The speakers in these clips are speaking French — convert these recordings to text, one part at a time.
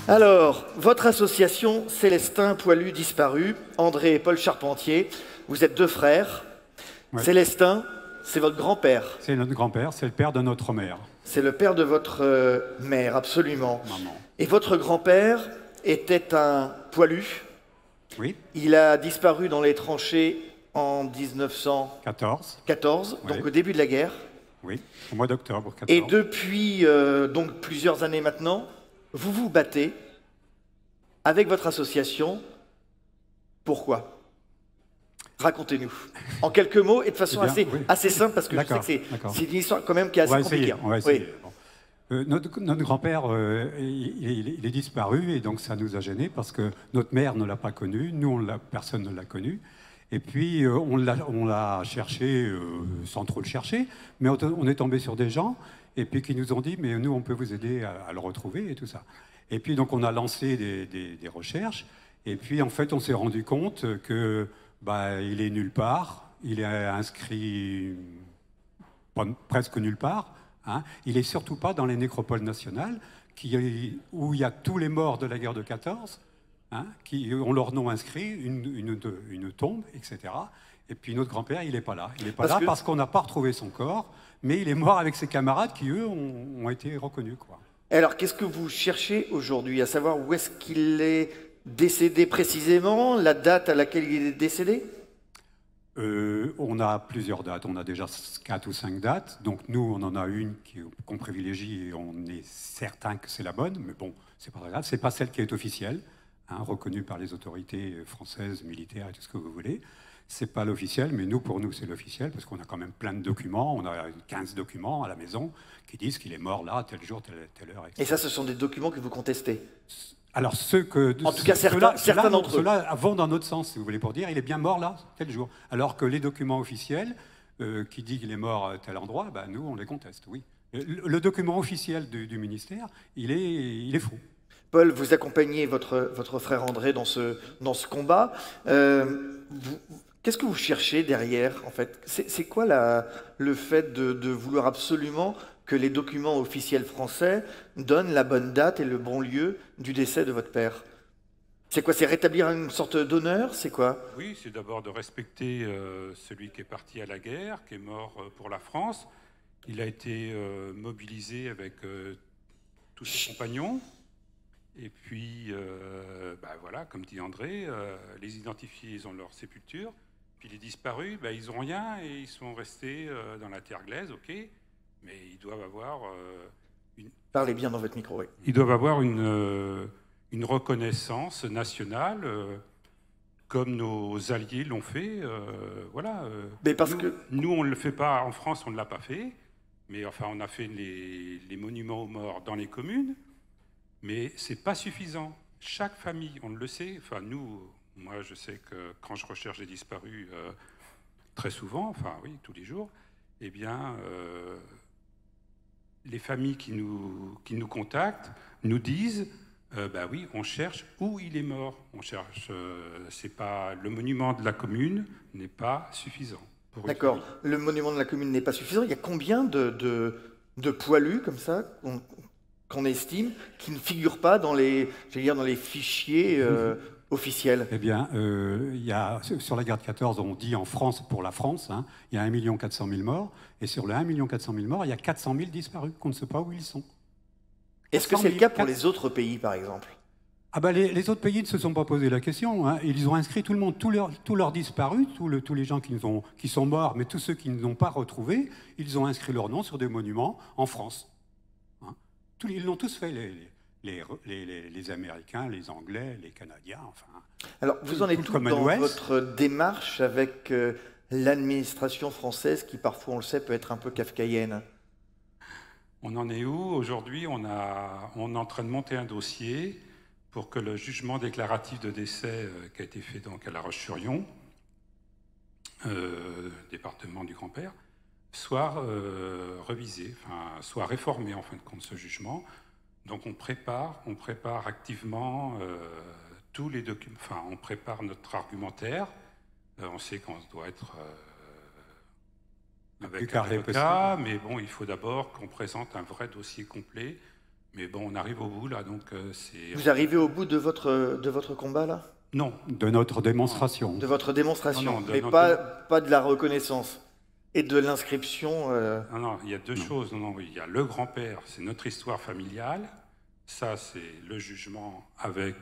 Alors, votre association Célestin Poilu Disparu, André et Paul Charpentier, vous êtes deux frères. Ouais. Célestin, c'est votre grand-père. C'est notre grand-père, c'est le père de notre mère. C'est le père de votre mère, absolument. Maman. Et votre grand-père était un poilu. Oui. Il a disparu dans les tranchées en 1914, 14. donc Oui. au début de la guerre. Oui, au mois d'octobre 14. Et depuis donc plusieurs années maintenant, vous vous battez avec votre association. Pourquoi? Racontez-nous. En quelques mots et de façon assez simple, parce que je sais que c'est une histoire quand même qui est assez compliquée. On va essayer. Bon. Notre grand-père, il est disparu, et donc ça nous a gênés, parce que notre mère ne l'a pas connu, nous, personne ne l'a connu. Et puis, on l'a cherché sans trop le chercher, mais on est tombé sur des gens, et puis qui nous ont dit, mais nous, on peut vous aider à le retrouver, et tout ça. Et puis, donc, on a lancé des recherches, et puis, en fait, on s'est rendu compte que il est nulle part, il est inscrit presque nulle part, hein. Il n'est surtout pas dans les nécropoles nationales, où il y a tous les morts de la guerre de 14, hein, qui ont leur nom inscrit, une tombe, etc. Et puis notre grand-père, il n'est pas là. Il n'est pas là parce qu'on n'a pas retrouvé son corps, mais il est mort avec ses camarades qui, eux, ont été reconnus, quoi. Alors, qu'est-ce que vous cherchez aujourd'hui? À savoir où est-ce qu'il est décédé précisément, la date à laquelle il est décédé? On a plusieurs dates, on a déjà 4 ou 5 dates, donc nous on en a une qu'on privilégie et on est certain que c'est la bonne, mais bon, c'est pas grave, c'est pas celle qui est officielle, hein, reconnue par les autorités françaises, militaires et tout ce que vous voulez. C'est pas l'officiel, mais pour nous c'est l'officiel, parce qu'on a quand même plein de documents, on a 15 documents à la maison qui disent qu'il est mort là, tel jour, telle heure, etc. Et ça, ce sont des documents que vous contestez? Alors, en tout cas, certains d'entre eux. Ceux-là vont dans notre sens, si vous voulez, pour dire il est bien mort là, tel jour. Alors que les documents officiels qui disent qu'il est mort à tel endroit, nous, on les conteste, oui. Le document officiel du ministère, il est faux. Paul, vous accompagnez votre frère André dans ce combat. Qu'est-ce que vous cherchez derrière, en fait? C'est quoi le fait de vouloir absolument que les documents officiels français donnent la bonne date et le bon lieu du décès de votre père? C'est quoi? C'est rétablir une sorte d'honneur? C'est quoi? Oui, c'est d'abord de respecter celui qui est parti à la guerre, qui est mort pour la France. Il a été mobilisé avec tous ses compagnons. Et puis, voilà, comme dit André, les identifiés, ils ont leur sépulture. Puis les disparus, ils n'ont rien et ils sont restés dans la terre glaise, ok. Mais ils doivent avoir Parlez bien dans votre micro, oui. Ils doivent avoir une reconnaissance nationale, comme nos alliés l'ont fait. Voilà. Mais parce que nous, on ne le fait pas en France, on ne l'a pas fait. Mais enfin, on a fait les monuments aux morts dans les communes. Mais c'est pas suffisant. Chaque famille, on le sait. Enfin, moi, je sais que quand je recherche des disparus, très souvent, enfin oui, tous les jours, eh bien, les familles qui nous contactent nous disent oui, on cherche où il est mort. On cherche, c'est pas le monument de la commune n'est pas suffisant. D'accord. Le monument de la commune n'est pas suffisant. Il y a combien de poilus comme ça qu'on estime qui ne figurent pas dans les fichiers officiels? Eh bien, sur la guerre de 14, on dit en France, pour la France, hein, il y a 1 400 000 morts, et sur les 1 400 000 morts, il y a 400 000 disparus qu'on ne sait pas où ils sont. Est-ce que c'est le cas pour les autres pays, par exemple? Les autres pays ne se sont pas posé la question, hein. Ils ont inscrit tout le monde, tous leurs disparus, tous les gens qui sont morts, mais tous ceux qui ne l'ont pas retrouvé, ils ont inscrit leur nom sur des monuments en France. Hein. Ils l'ont tous fait, les Américains, les Anglais, les Canadiens, enfin... Alors, vous en êtes où dans votre démarche avec l'administration française qui, parfois, on le sait, peut être un peu kafkaïenne? On en est où? Aujourd'hui, on est en train de monter un dossier pour que le jugement déclaratif de décès qui a été fait donc à La Roche-sur-Yon, département du Grand-Père, soit révisé, enfin, soit réformé en fin de compte ce jugement. Donc on prépare activement tous les documents, enfin on prépare notre argumentaire. On sait qu'on doit être avec un avocat, mais bon, il faut d'abord qu'on présente un vrai dossier complet. Mais bon, on arrive au bout, là, donc c'est... Vous arrivez au bout de votre combat, là? Non. De notre démonstration. De votre démonstration, Non, mais pas de la reconnaissance et de l'inscription. Non, il y a deux choses. Non, oui, il y a le grand-père, c'est notre histoire familiale. Ça, c'est le jugement avec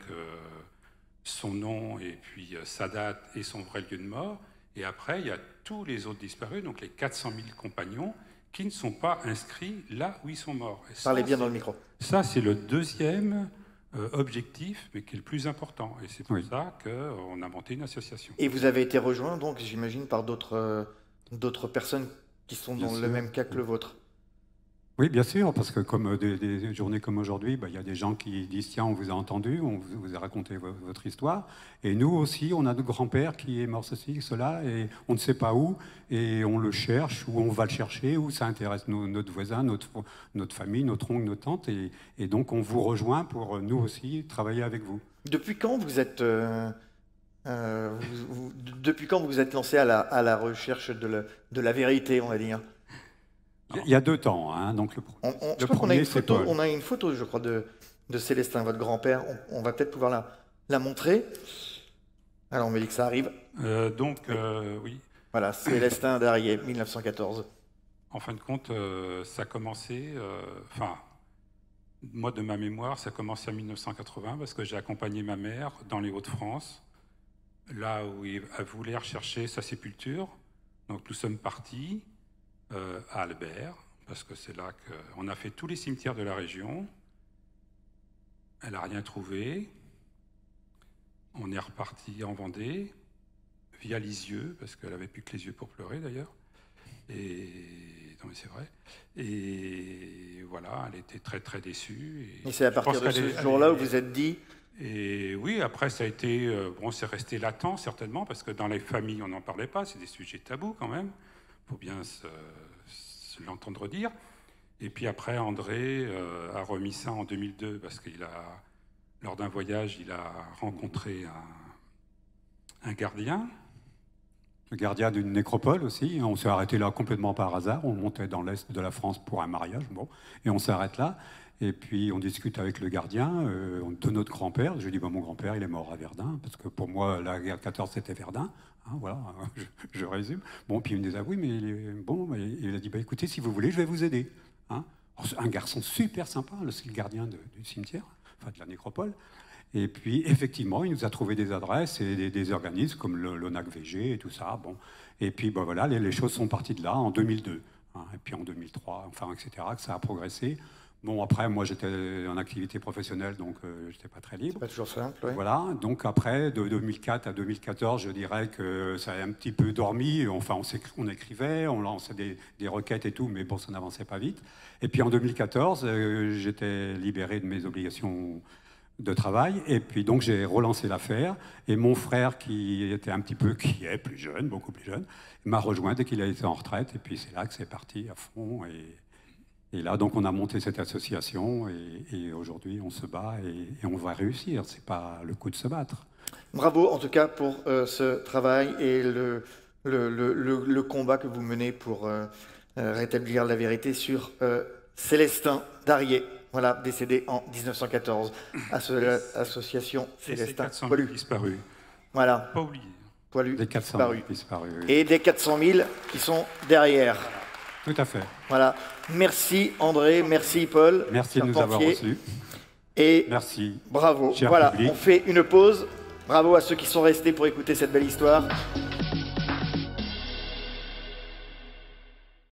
son nom et puis sa date et son vrai lieu de mort. Et après, il y a tous les autres disparus, donc les 400 000 compagnons, qui ne sont pas inscrits là où ils sont morts. Et Parlez bien dans le micro. Ça, c'est le deuxième objectif, mais qui est le plus important. Et c'est pour Oui. ça qu'on a monté une association. Et vous avez été rejoint, donc, j'imagine, par d'autres personnes qui sont Bien dans le sûr. même cas que le vôtre. Oui, bien sûr, parce que comme des journées comme aujourd'hui, il y a des gens qui disent tiens, on vous a entendu, on vous a raconté votre histoire, et nous aussi, on a notre grand-père qui est mort ceci, cela, et on ne sait pas où, et on le cherche, ou on va le chercher, ou ça intéresse notre voisin, notre famille, notre oncle, notre tante, et donc on vous rejoint pour nous aussi travailler avec vous. Depuis quand vous êtes depuis quand vous vous êtes lancé à la recherche de la vérité, on va dire? Il y a 2 temps, hein, donc Je le crois qu'on a premier, une c'est photo, Paul. on a une photo, je crois, de Célestin, votre grand-père. On va peut-être pouvoir la montrer. Alors, on me dit que ça arrive. Oui. Voilà, Célestin d'Arié, 1914. En fin de compte, ça a commencé, moi de ma mémoire, ça a commencé en 1980 parce que j'ai accompagné ma mère dans les Hauts-de-France, là où elle voulait rechercher sa sépulture. Donc nous sommes partis à Albert, parce que c'est là qu'on a fait tous les cimetières de la région. Elle n'a rien trouvé. On est reparti en Vendée, via Lisieux, parce qu'elle avait plus que les yeux pour pleurer d'ailleurs. Non mais c'est vrai. Et voilà, elle était très très déçue. Et c'est à partir de ce jour-là où vous vous êtes dit... Et oui, après ça a été... c'est resté latent certainement, parce que dans les familles on n'en parlait pas, c'est des sujets tabous quand même, faut bien l'entendre dire. Et puis après André a remis ça en 2002, parce lors d'un voyage, il a rencontré un gardien. Le gardien d'une nécropole aussi. On s'est arrêté là complètement par hasard. On montait dans l'est de la France pour un mariage, et on s'arrête là. Et puis on discute avec le gardien de notre grand-père. Je lui dis mon grand-père, il est mort à Verdun, parce que pour moi, la guerre 14, c'était Verdun. Hein, voilà, je résume. Puis il me disait oui, mais il a dit écoutez, si vous voulez, je vais vous aider. Hein. Un garçon super sympa, c'est le gardien du cimetière, de la nécropole. Et puis, effectivement, il nous a trouvé des adresses et des organismes comme l'ONAC-VG et tout ça. Et puis, voilà, les choses sont parties de là en 2002. Hein, et puis en 2003, etc., que ça a progressé. Après, moi, j'étais en activité professionnelle, donc je n'étais pas très libre. C'est pas toujours simple, oui. Voilà, donc après, de 2004 à 2014, je dirais que ça a un petit peu dormi. On écrivait, on lançait des requêtes et tout, mais ça n'avançait pas vite. Et puis en 2014, j'étais libéré de mes obligations de travail, et puis donc j'ai relancé l'affaire, et mon frère qui est plus jeune, beaucoup plus jeune, m'a rejoint dès qu'il a été en retraite, et puis c'est là que c'est parti à fond, et là donc on a monté cette association, et aujourd'hui on se bat, et on va réussir, c'est pas le coup de se battre. Bravo en tout cas pour ce travail et le combat que vous menez pour rétablir la vérité sur Célestin d'Arié. Voilà, décédé en 1914, association Célestin Poilu. Disparu. Voilà. Pas oublié. Poilu, Des 400 disparu. disparus. Oui. Et des 400 000 qui sont derrière. Tout à fait. Voilà. Merci André, merci Paul. Merci de nous avoir reçus. Et merci. Bravo. Cher voilà, public. on fait une pause. Bravo à ceux qui sont restés pour écouter cette belle histoire.